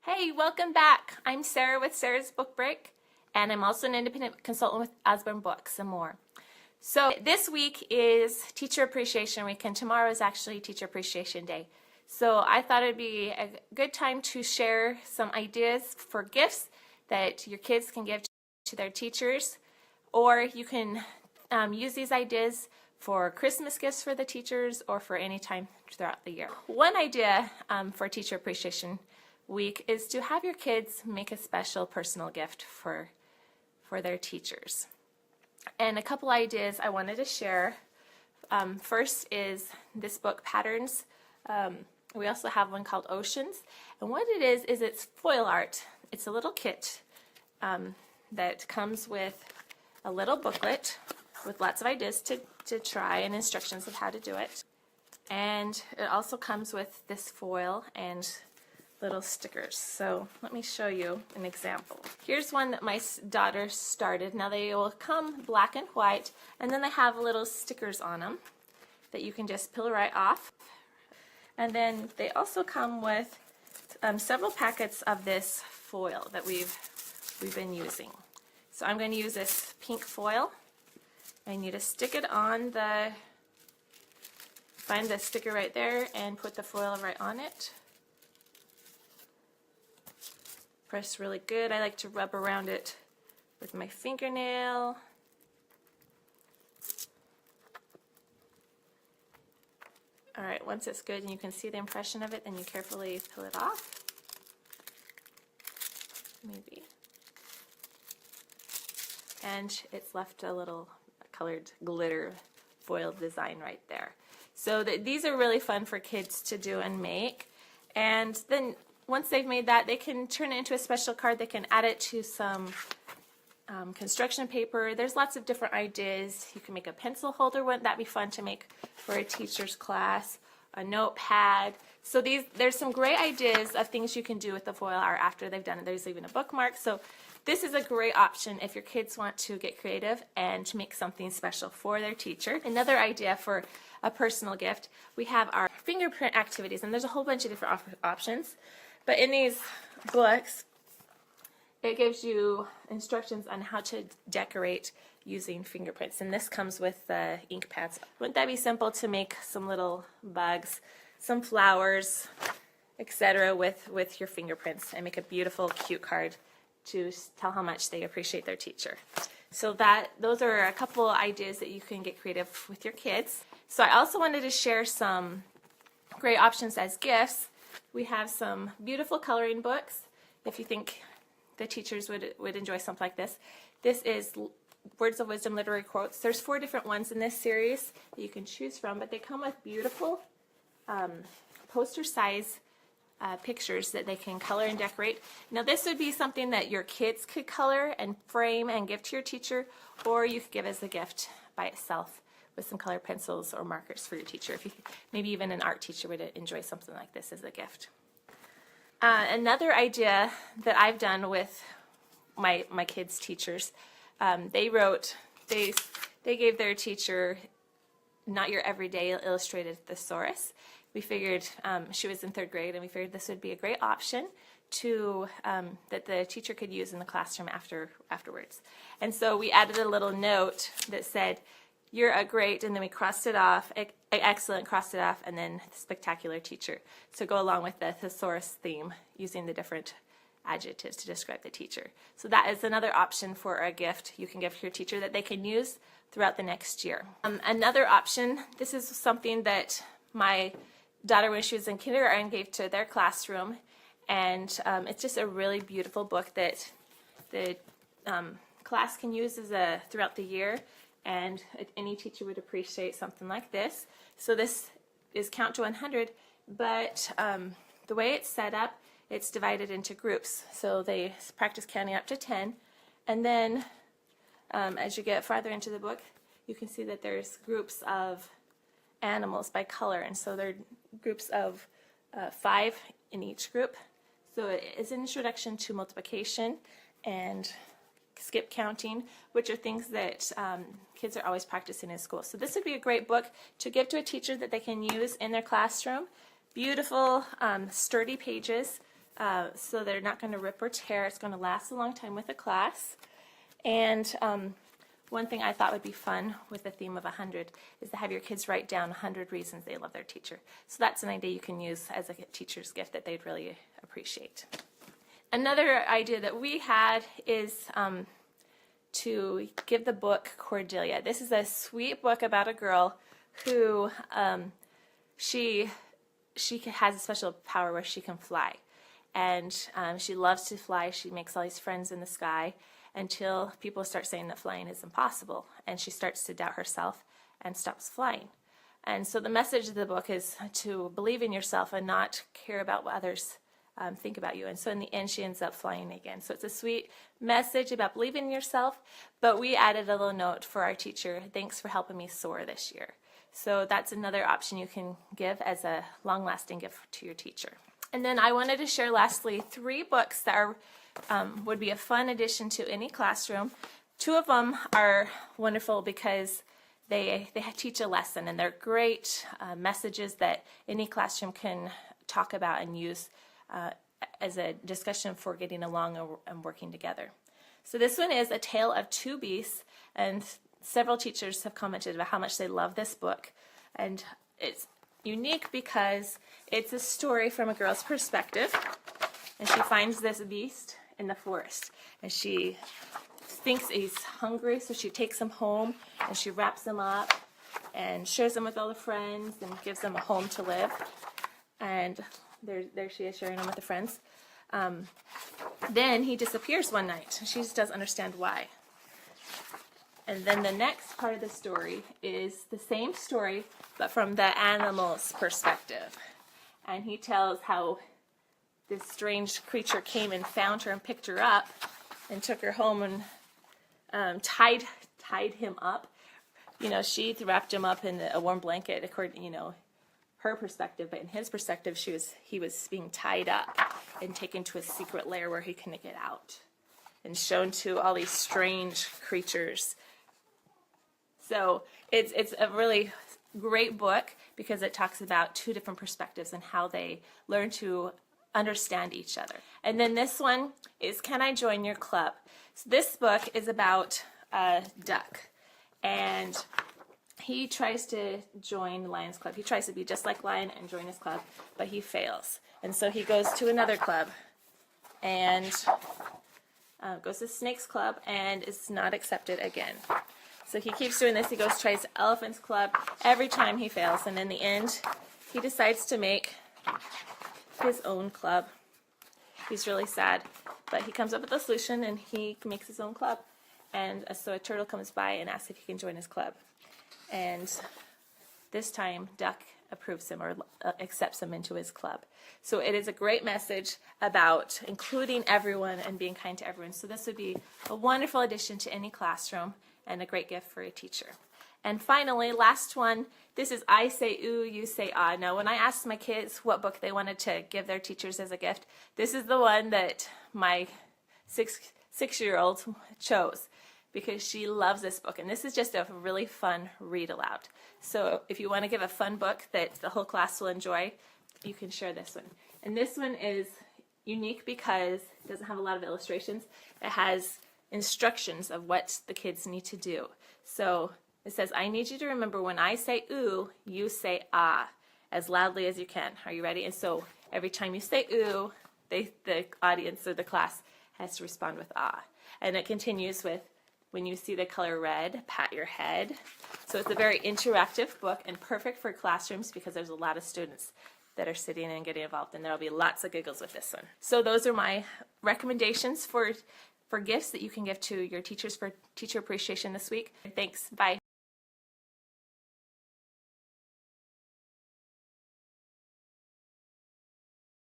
Hey, welcome back. I'm Sarah with Sarah's Book Break, and I'm also an independent consultant with Osborne Books and more. So this week is Teacher Appreciation Week, and tomorrow is actually Teacher Appreciation Day. So I thought it'd be a good time to share some ideas for gifts that your kids can give to their teachers, or you can use these ideas for Christmas gifts for the teachers or for any time throughout the year. One idea for Teacher Appreciation Week is to have your kids make a special personal gift for their teachers. And a couple ideas I wanted to share. First is this book, Patterns. We also have one called Oceans. And what it is it's foil art. It's a little kit that comes with a little booklet with lots of ideas to try and instructions of how to do it. And it also comes with this foil and little stickers. So let me show you an example. Here's one that my daughter started. Now they will come black and white, and then they have little stickers on them that you can just peel right off. And then they also come with several packets of this foil that we've been using. So I'm going to use this pink foil. I need to stick it on find the sticker right there and put the foil right on it. Press really good. I like to rub around it with my fingernail. Alright, once it's good and you can see the impression of it, then you carefully peel it off. Maybe. And it's left a little colored glitter foil design right there. So these are really fun for kids to do and make. And then once they've made that, they can turn it into a special card. They can add it to some construction paper. There's lots of different ideas. You can make a pencil holder. Wouldn't that be fun to make for a teacher's class? A notepad. So there's some great ideas of things you can do with the foil art after they've done it. There's even a bookmark. So this is a great option if your kids want to get creative and to make something special for their teacher. Another idea for a personal gift, we have our fingerprint activities, and there's a whole bunch of different options. But in these books, it gives you instructions on how to decorate using fingerprints. And this comes with the ink pads. Wouldn't that be simple to make some little bugs, some flowers, etc. with your fingerprints and make a beautiful, cute card to tell how much they appreciate their teacher. So those are a couple ideas that you can get creative with your kids. So I also wanted to share some great options as gifts. We have some beautiful coloring books if you think the teachers would enjoy something like this. This is Words of Wisdom Literary Quotes. There's 4 different ones in this series that you can choose from, but they come with beautiful poster size pictures that they can color and decorate. Now this would be something that your kids could color and frame and give to your teacher, or you could give as a gift by itself with some colored pencils or markers for your teacher. Maybe even an art teacher would enjoy something like this as a gift. Another idea that I've done with my kids' teachers, they gave their teacher Not Your Everyday Illustrated Thesaurus. We figured she was in 3rd grade, and we figured this would be a great option that the teacher could use in the classroom afterwards. And so we added a little note that said, "You're a great," and then we crossed it off, excellent, crossed it off, and then spectacular teacher. So go along with the thesaurus theme, using the different adjectives to describe the teacher. So that is another option for a gift you can give to your teacher that they can use throughout the next year. Another option, this is something that my daughter, when she was in kindergarten, gave to their classroom, and it's just a really beautiful book that the class can use throughout the year. And any teacher would appreciate something like this. So this is Count to 100, but the way it's set up, it's divided into groups. So they practice counting up to 10, and then as you get farther into the book, you can see that there's groups of animals by color, and so there are groups of 5 in each group. So it is an introduction to multiplication and skip counting, which are things that kids are always practicing in school. So this would be a great book to give to a teacher that they can use in their classroom. Beautiful, sturdy pages so they're not going to rip or tear. It's going to last a long time with the class. And one thing I thought would be fun with the theme of 100 is to have your kids write down 100 reasons they love their teacher. So that's an idea you can use as a teacher's gift that they'd really appreciate. Another idea that we had is to give the book Cordelia. This is a sweet book about a girl who she has a special power where she can fly. And she loves to fly. She makes all these friends in the sky until people start saying that flying is impossible. And she starts to doubt herself and stops flying. And so the message of the book is to believe in yourself and not care about what others think about you. And so in the end, she ends up flying again. So it's a sweet message about believing in yourself. But we added a little note for our teacher: thanks for helping me soar this year. So that's another option you can give as a long-lasting gift to your teacher. And then I wanted to share lastly 3 books that are, would be a fun addition to any classroom. 2 of them are wonderful because they teach a lesson, and they're great messages that any classroom can talk about and use as a discussion for getting along and working together. So this one is A Tale of Two Beasts, and several teachers have commented about how much they love this book. And it's unique because it's a story from a girl's perspective, and she finds this beast in the forest, and she thinks he's hungry, so she takes him home and she wraps him up and shares him with all the friends and gives them a home to live. And there she is sharing him with the friends. Then he disappears one night. She just doesn't understand why. And then the next part of the story is the same story, but from the animal's perspective. And he tells how this strange creature came and found her and picked her up and took her home and tied him up. You know, she wrapped him up in a warm blanket, according, you know, her perspective, but in his perspective, he was being tied up and taken to a secret lair where he couldn't get out and shown to all these strange creatures. So it's a really great book because it talks about 2 different perspectives and how they learn to understand each other. And then this one is Can I Join Your Club? So this book is about a duck, and he tries to join the Lion's Club. He tries to be just like Lion and join his club, but he fails. And so he goes to another club and goes to Snake's Club and is not accepted again. So he keeps doing this. He goes, tries Elephant's Club. Every time he fails, and in the end, he decides to make his own club. He's really sad, but he comes up with a solution, and he makes his own club. And so a turtle comes by and asks if he can join his club. And this time, Duck approves him or accepts him into his club. So it is a great message about including everyone and being kind to everyone. So this would be a wonderful addition to any classroom and a great gift for a teacher. And finally, last one, this is I Say Ooh, You Say Ah. Now, when I asked my kids what book they wanted to give their teachers as a gift, this is the one that my six-year-old chose, because she loves this book. And this is just a really fun read aloud. So if you want to give a fun book that the whole class will enjoy, you can share this one. And this one is unique because it doesn't have a lot of illustrations. It has instructions of what the kids need to do. So it says, I need you to remember when I say ooh, you say ah, as loudly as you can. Are you ready? And so every time you say ooh, the audience or the class has to respond with ah. And it continues with, when you see the color red, pat your head. So it's a very interactive book and perfect for classrooms because there's a lot of students that are sitting and getting involved, and there'll be lots of giggles with this one. So those are my recommendations for gifts that you can give to your teachers for Teacher Appreciation this week. Thanks. Bye.